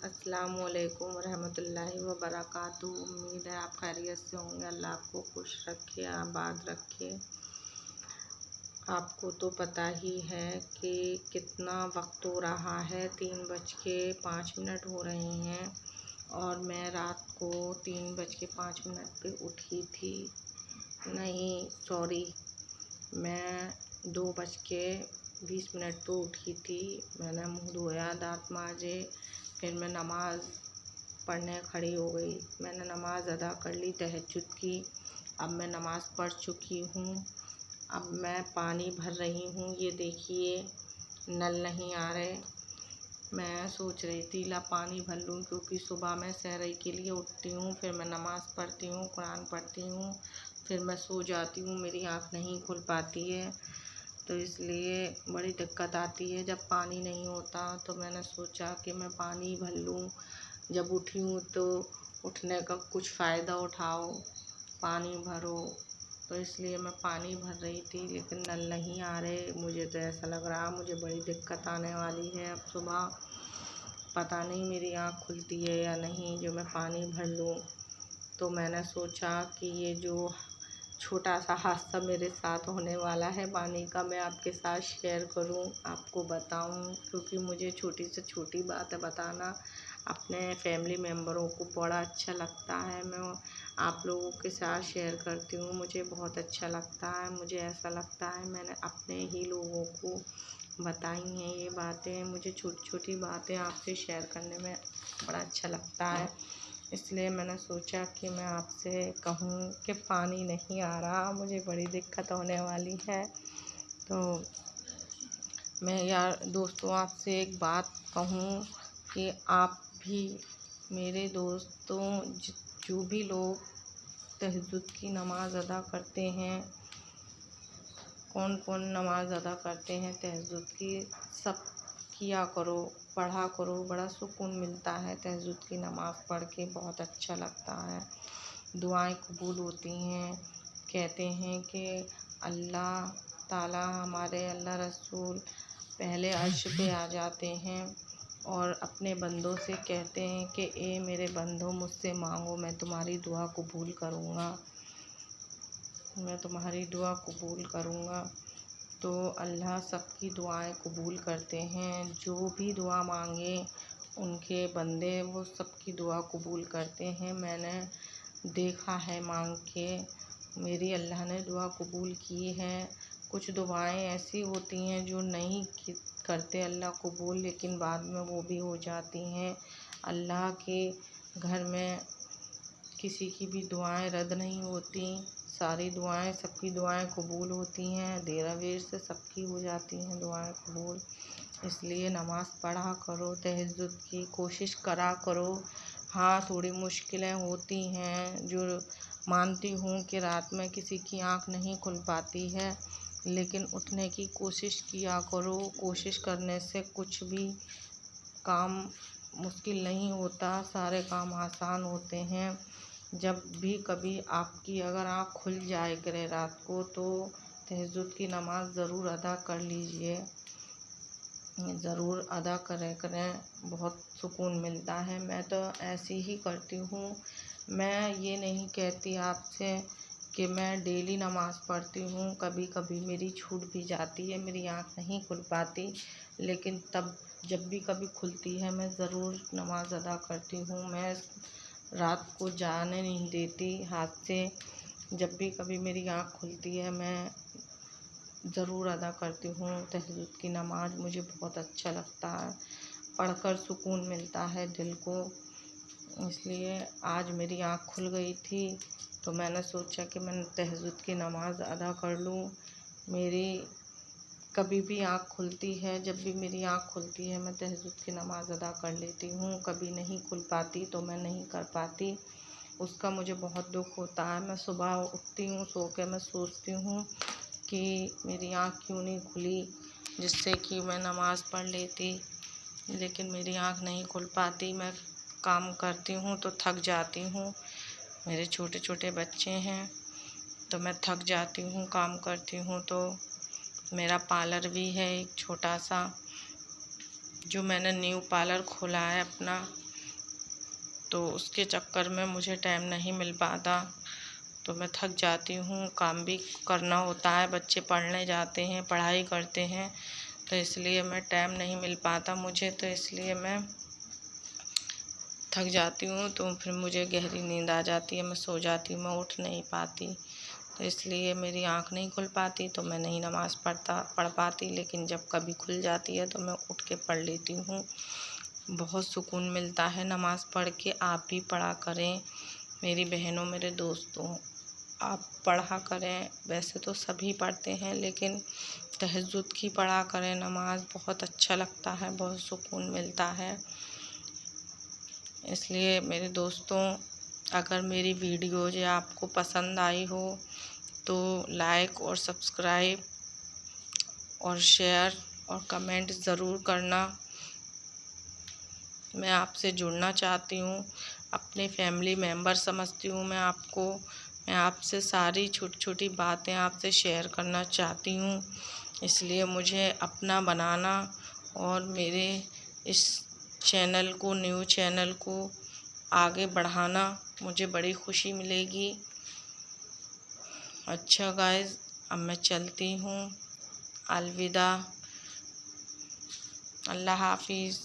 अस्सलामुअलैकुम रहमतुल्लाहि व बरकातुहू। उम्मीद है आप खैरियत से होंगे। अल्लाह आपको खुश रखे, आबाद रखे। आपको तो पता ही है कि कितना वक्त हो रहा है, 3:05 हो रहे हैं और मैं रात को 3:05 पे उठी थी। नहीं सॉरी, मैं 2:20 पे उठी थी। मैंने मुँह धोया, दांत माजे, फिर मैं नमाज़ पढ़ने खड़ी हो गई। मैंने नमाज़ अदा कर ली तहज्जुद की। अब मैं नमाज़ पढ़ चुकी हूँ। अब मैं पानी भर रही हूँ। ये देखिए नल नहीं आ रहे। मैं सोच रही थी ला पानी भर लूँ, क्योंकि सुबह मैं सहरी के लिए उठती हूँ, फिर मैं नमाज़ पढ़ती हूँ, कुरान पढ़ती हूँ, फिर मैं सो जाती हूँ। मेरी आँख नहीं खुल पाती है, तो इसलिए बड़ी दिक्कत आती है जब पानी नहीं होता। तो मैंने सोचा कि मैं पानी भर लूँ। जब उठी हूँ तो उठने का कुछ फ़ायदा उठाओ, पानी भरो। तो इसलिए मैं पानी भर रही थी, लेकिन नल नहीं आ रहे। मुझे तो ऐसा लग रहा मुझे बड़ी दिक्कत आने वाली है। अब सुबह पता नहीं मेरी आँख खुलती है या नहीं जो मैं पानी भर लूँ। तो मैंने सोचा कि ये जो छोटा सा हादसा मेरे साथ होने वाला है पानी का, मैं आपके साथ शेयर करूं, आपको बताऊं, क्योंकि मुझे छोटी से छोटी बातें बताना अपने फैमिली मेम्बरों को बड़ा अच्छा लगता है। मैं आप लोगों के साथ शेयर करती हूँ, मुझे बहुत अच्छा लगता है। मुझे ऐसा लगता है मैंने अपने ही लोगों को बताई हैं ये बातें। मुझे छोटी छोटी बातें आपसे शेयर करने में बड़ा अच्छा लगता है, इसलिए मैंने सोचा कि मैं आपसे कहूँ कि पानी नहीं आ रहा, मुझे बड़ी दिक्कत होने वाली है। तो मैं यार दोस्तों आपसे एक बात कहूँ कि आप भी मेरे दोस्तों जो भी लोग तहज्जुद की नमाज़ अदा करते हैं, कौन कौन नमाज़ अदा करते हैं तहज्जुद की, सब किया करो, पढ़ा करो। बड़ा सुकून मिलता है तहज्जुद की नमाज़ पढ़ के, बहुत अच्छा लगता है। दुआएं कबूल होती हैं। कहते हैं कि अल्लाह ताला, हमारे अल्लाह रसूल पहले अर्श पे आ जाते हैं और अपने बंदों से कहते हैं कि ए मेरे बंदों, मुझसे मांगो, मैं तुम्हारी दुआ कबूल करूँगा, मैं तुम्हारी दुआ कबूल करूँगा। तो अल्लाह सबकी दुआएं कबूल करते हैं। जो भी दुआ मांगे उनके बंदे, वो सबकी दुआ कबूल करते हैं। मैंने देखा है मांग के, मेरी अल्लाह ने दुआ कबूल की है। कुछ दुआएं ऐसी होती हैं जो नहीं करते अल्लाह कबूल, लेकिन बाद में वो भी हो जाती हैं। अल्लाह के घर में किसी की भी दुआएं रद्द नहीं होती। सारी दुआएं, सबकी दुआएं कबूल होती हैं। देर अबेर से सबकी हो जाती हैं दुआएं कबूल। इसलिए नमाज़ पढ़ा करो, तहज्जुद की कोशिश करा करो। हाँ, थोड़ी मुश्किलें होती हैं, जो मानती हूँ कि रात में किसी की आँख नहीं खुल पाती है, लेकिन उठने की कोशिश किया करो। कोशिश करने से कुछ भी काम मुश्किल नहीं होता, सारे काम आसान होते हैं। जब भी कभी आपकी अगर आँख खुल जाए करे रात को, तो तहज्जुद की नमाज़ ज़रूर अदा कर लीजिए, ज़रूर अदा करें, बहुत सुकून मिलता है। मैं तो ऐसी ही करती हूँ। मैं ये नहीं कहती आपसे कि मैं डेली नमाज़ पढ़ती हूँ, कभी कभी मेरी छूट भी जाती है, मेरी आँख नहीं खुल पाती, लेकिन तब जब भी कभी खुलती है मैं ज़रूर नमाज़ अदा करती हूँ। मैं रात को जाने नहीं देती हाथ से। जब भी कभी मेरी आँख खुलती है मैं ज़रूर अदा करती हूँ तहज्जुद की नमाज़। मुझे बहुत अच्छा लगता है, पढ़कर सुकून मिलता है दिल को। इसलिए आज मेरी आँख खुल गई थी, तो मैंने सोचा कि मैं तहज्जुद की नमाज़ अदा कर लूँ। मेरी कभी भी आँख खुलती है, जब भी मेरी आँख खुलती है मैं तहज्जुद की नमाज़ अदा कर लेती हूँ। कभी नहीं खुल पाती तो मैं नहीं कर पाती, उसका मुझे बहुत दुख होता है। मैं सुबह उठती हूँ, सो के मैं सोचती हूँ कि मेरी आँख क्यों नहीं खुली, जिससे कि मैं नमाज़ पढ़ लेती, लेकिन मेरी आँख नहीं खुल पाती। मैं काम करती हूँ तो थक जाती हूँ, मेरे छोटे छोटे बच्चे हैं तो मैं थक जाती हूँ काम करती हूँ। तो मेरा पार्लर भी है एक छोटा सा, जो मैंने न्यू पार्लर खोला है अपना, तो उसके चक्कर में मुझे टाइम नहीं मिल पाता, तो मैं थक जाती हूँ। काम भी करना होता है, बच्चे पढ़ने जाते हैं, पढ़ाई करते हैं, तो इसलिए मैं टाइम नहीं मिल पाता मुझे, तो इसलिए मैं थक जाती हूँ। तो फिर मुझे गहरी नींद आ जाती है, मैं सो जाती हूँ, मैं उठ नहीं पाती, तो इसलिए मेरी आँख नहीं खुल पाती, तो मैं नहीं नमाज़ पढ़ पाती। लेकिन जब कभी खुल जाती है तो मैं उठ के पढ़ लेती हूँ। बहुत सुकून मिलता है नमाज़ पढ़ के। आप भी पढ़ा करें मेरी बहनों, मेरे दोस्तों, आप पढ़ा करें। वैसे तो सभी पढ़ते हैं, लेकिन तहज्जुद की पढ़ा करें नमाज़, बहुत अच्छा लगता है, बहुत सुकून मिलता है। इसलिए मेरे दोस्तों, अगर मेरी वीडियोज़ आपको पसंद आई हो तो लाइक और सब्सक्राइब और शेयर और कमेंट ज़रूर करना। मैं आपसे जुड़ना चाहती हूँ, अपने फैमिली मेम्बर समझती हूँ मैं आपको। मैं आपसे सारी छोटी छोटी बातें आपसे शेयर करना चाहती हूँ, इसलिए मुझे अपना बनाना और मेरे इस चैनल को, न्यू चैनल को आगे बढ़ाना मुझे बड़ी खुशी मिलेगी। अच्छा गाइस, अब मैं चलती हूँ। अलविदा, अल्लाह हाफिज़।